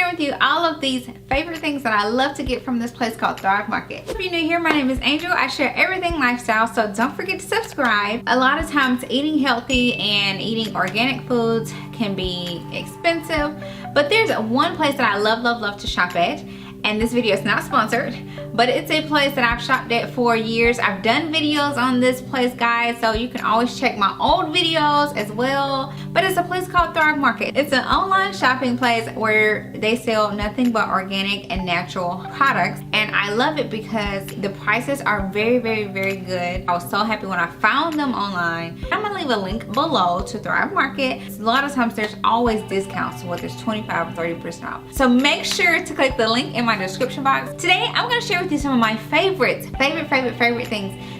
sharing with you all of these favorite things that I love to get from this place called Thrive Market. If you're new here, my name is Angel. I share everything lifestyle, so don't forget to subscribe. A lot of times eating healthy and eating organic foods can be expensive, but there's one place that I love to shop at. And this video is not sponsored, but it's a place that I've shopped at for years. I've done videos on this place, guys, so you can always check my old videos as well. But it's a place called Thrive Market. It's an online shopping place where they sell nothing but organic and natural products. And I love it because the prices are very good. I was so happy when I found them online. I'm gonna leave a link below to Thrive Market. A lot of times there's always discounts, whether it's 25 or 30% off. So make sure to click the link in my description box. Today I'm going to share with you some of my favorite things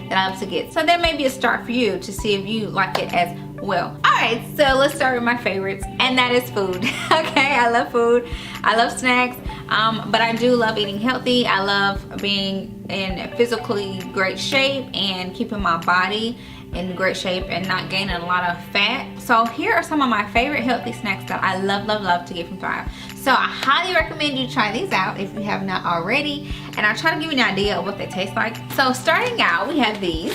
that I love to get. So that may be a start for you to see if you like it as well. Alright, so let's start with my favorites, and that is food. Okay, I love food. I love snacks, but I do love eating healthy. I love being in physically great shape and keeping my body in great shape and not gaining a lot of fat. So here are some of my favorite healthy snacks that I love to get from Thrive. So I highly recommend you try these out if you have not already, and I'll try to give you an idea of what they taste like. So starting out, we have these.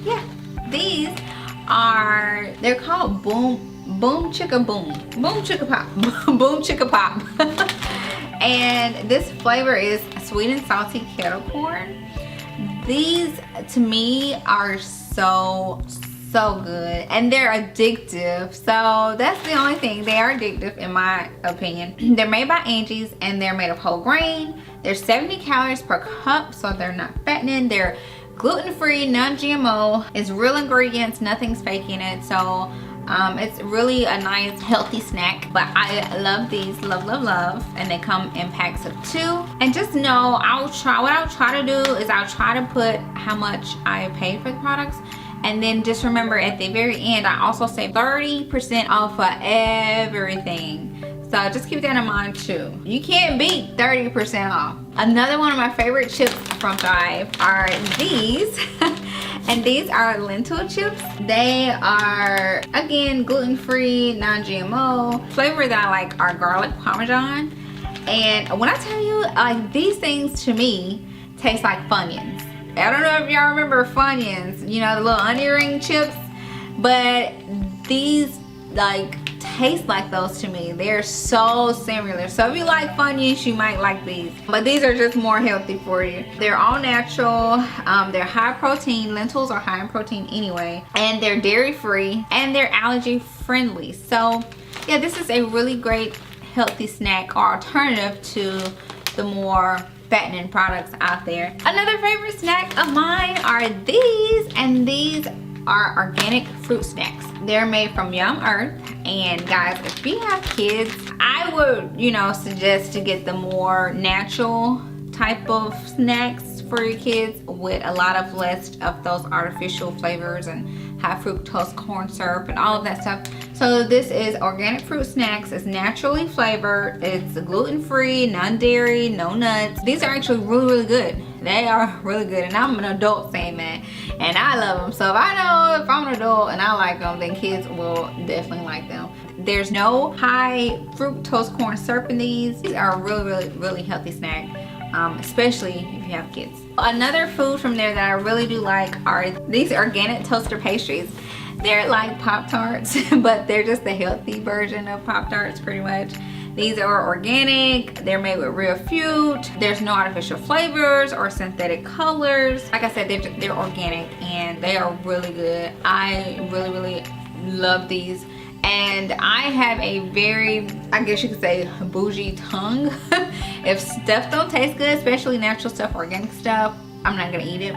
Yeah, these are, they're called Boom Chicka Pop. Boom Chicka Pop. And this flavor is sweet and salty kettle corn. These to me are so good, and they're addictive. So that's the only thing, they are addictive in my opinion. They're made by Angie's and they're made of whole grain. They're 70 calories per cup, so they're not fattening. They're gluten-free, non-GMO. It's real ingredients, nothing's fake in it. So it's really a nice healthy snack. But I love these, love, and they come in packs of 2. And just know, what I'll try to do is I'll try to put how much I paid for the products. And then just remember, at the very end, I also save 30% off for everything. So just keep that in mind too. You can't beat 30% off. Another one of my favorite chips from Thrive are these. And these are lentil chips. They are, again, gluten-free, non-GMO. Flavor that I like are garlic parmesan. And when I tell you, like, these things to me taste like Funyuns. I don't know if y'all remember Funyuns, you know, the little onion ring chips, but these like taste like those to me. They're so similar. So if you like Funyuns, you might like these, but these are just more healthy for you. They're all natural. They're high protein. Lentils are high in protein anyway, and they're dairy free, and they're allergy friendly. So yeah, this is a really great healthy snack or alternative to the more fattening products out there. Another favorite snack of mine are these, and these are organic fruit snacks. They're made from Yum Earth. And guys, if you have kids, I would, you know, suggest to get the more natural type of snacks for your kids with a lot of less of those artificial flavors and high fructose corn syrup and all of that stuff. So this is organic fruit snacks. It's naturally flavored. It's gluten-free, non-dairy, no nuts. These are actually really good. They are really good, and I'm an adult saying that, and I love them. So if I know if I'm an adult and I like them, then kids will definitely like them. There's no high fructose corn syrup in these. These are a really healthy snack, especially if you have kids. Another food from there that I really do like are these organic toaster pastries. They're like Pop-Tarts, but they're just the healthy version of Pop-Tarts pretty much. These are organic. They're made with real fruit. There's no artificial flavors or synthetic colors. Like I said, they're organic and they are really good. I really love these. And I have a very, I guess you could say, bougie tongue. If stuff don't taste good, especially natural stuff, organic stuff, I'm not gonna eat it.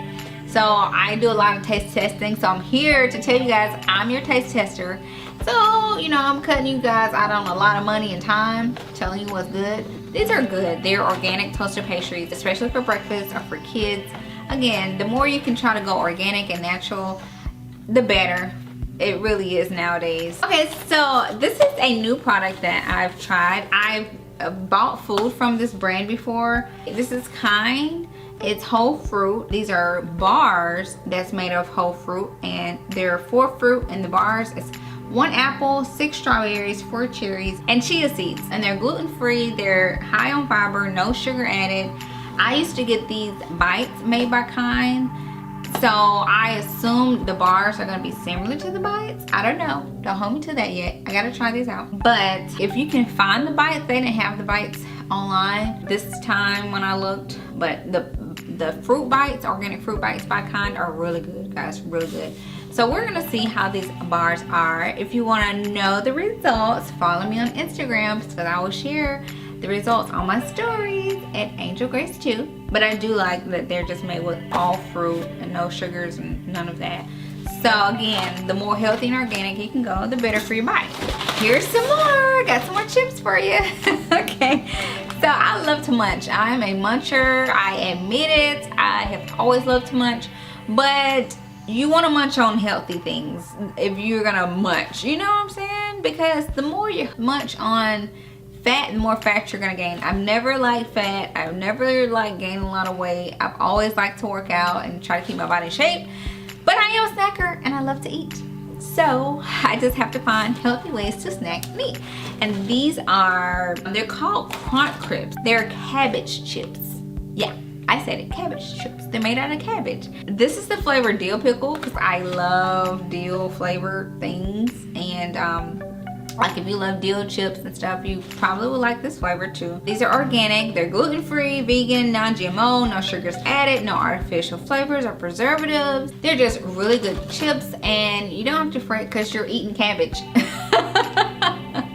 So I do a lot of taste testing. So I'm here to tell you guys, I'm your taste tester. So, you know, I'm cutting you guys out on a lot of money and time, telling you what's good. These are good. They're organic toaster pastries, especially for breakfast or for kids. Again, the more you can try to go organic and natural, the better. It really is nowadays. Okay, so this is a new product that I've tried. I've bought food from this brand before. This is Kind. It's whole fruit. These are bars that's made of whole fruit, and they're 4 fruit, and the bars is 1 apple, 6 strawberries, 4 cherries, and chia seeds. And they're gluten-free, they're high on fiber, no sugar added. I used to get these bites made by Kind, so I assume the bars are gonna be similar to the bites. I don't know, don't hold me to that yet. I gotta try these out. But if you can find the bites, they didn't have the bites online this time when I looked, but the fruit bites, organic fruit bites by Kind, are really good, guys, really good. So we're gonna see how these bars are. If you wanna know the results, follow me on Instagram because I will share the results on my stories at Angel Grace too. But I do like that they're just made with all fruit and no sugars and none of that. So again, the more healthy and organic you can go, the better for your body. Here's some more, got some more chips for you. Okay, so I love to munch. I'm a muncher, I admit it. I have always loved to munch, but you want to munch on healthy things if you're gonna munch, you know what I'm saying? Because the more you munch on fat, the more fat you're gonna gain. I've never liked fat, I've never liked gaining a lot of weight. I've always liked to work out and try to keep my body in shape, but I am a snacker and I love to eat. So I just have to find healthy ways to snack and eat. And these are, they're called Crunch Crisps. They're cabbage chips. Yeah, I said it, cabbage chips. They're made out of cabbage. This is the flavor dill pickle because I love dill flavored things. And like if you love dill chips and stuff, you probably would like this flavor too. These are organic, they're gluten-free, vegan, non-GMO, no sugars added, no artificial flavors or preservatives. They're just really good chips and you don't have to fret because you're eating cabbage.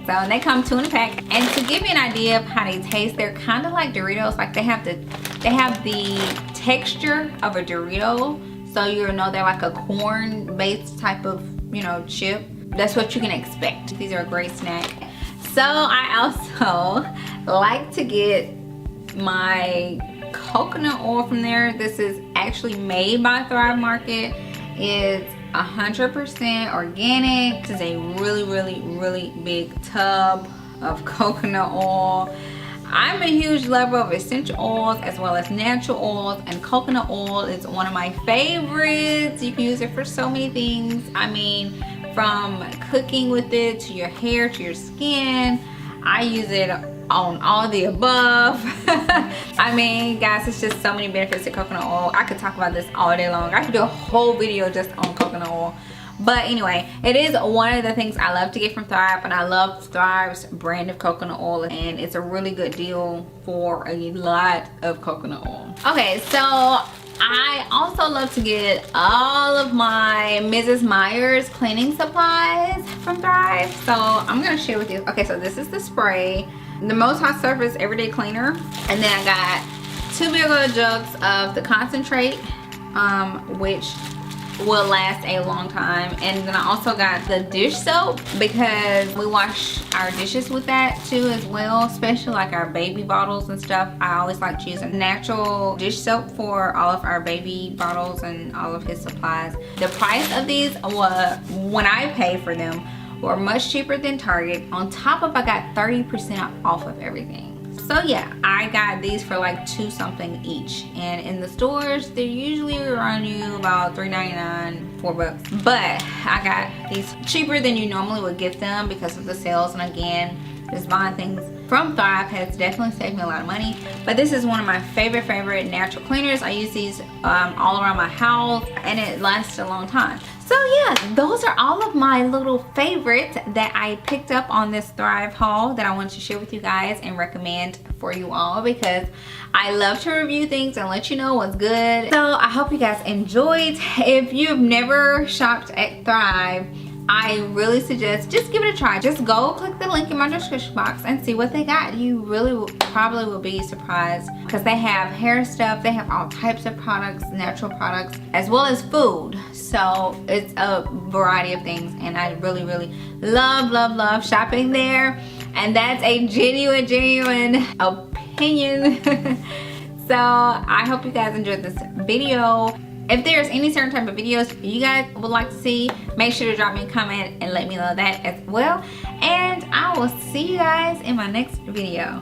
So they come 2 in a pack. And to give you an idea of how they taste, they're kind of like Doritos. Like they have the texture of a Dorito. So you'll know they're like a corn-based type of, you know, chip. That's what you can expect. These are a great snack. So I also like to get my coconut oil from there. This is actually made by Thrive Market. It's 100% organic. This is a really big tub of coconut oil. I'm a huge lover of essential oils as well as natural oils, and coconut oil is one of my favorites. You can use it for so many things. I mean, from cooking with it to your hair to your skin. I use it on all the above. I mean, guys, it's just so many benefits to coconut oil. I could talk about this all day long. I could do a whole video just on coconut oil. But anyway, it is one of the things I love to get from Thrive, and I love Thrive's brand of coconut oil, and it's a really good deal for a lot of coconut oil. Okay, so I also love to get all of my Mrs. Meyer's cleaning supplies from Thrive. So I'm gonna share with you. Okay, so this is the spray, the Most High Surface Everyday Cleaner. And then I got 2 big old jugs of the concentrate, which will last a long time. And then I also got the dish soap because we wash our dishes with that too as well, especially like our baby bottles and stuff. I always like to use a natural dish soap for all of our baby bottles and all of his supplies. The price of these was, when I paid for them, were much cheaper than Target. On top of, I got 30% off of everything. So yeah, I got these for like $2 something each, and in the stores they usually run you about $3.99, $4. But I got these cheaper than you normally would get them because of the sales. And again, just buying things from Thrive has definitely saved me a lot of money. But this is one of my favorite natural cleaners. I use these all around my house, and it lasts a long time. So yeah, those are all of my little favorites that I picked up on this Thrive haul that I wanted to share with you guys and recommend for you all, because I love to review things and let you know what's good. So I hope you guys enjoyed. If you've never shopped at Thrive, I really suggest just give it a try. Just go click the link in my description box and see what they got. You really probably will be surprised because they have hair stuff, they have all types of products, natural products, as well as food. So it's a variety of things, and I really love shopping there. And that's a genuine opinion. So I hope you guys enjoyed this video. If there's any certain type of videos you guys would like to see, make sure to drop me a comment and let me know that as well. And I will see you guys in my next video.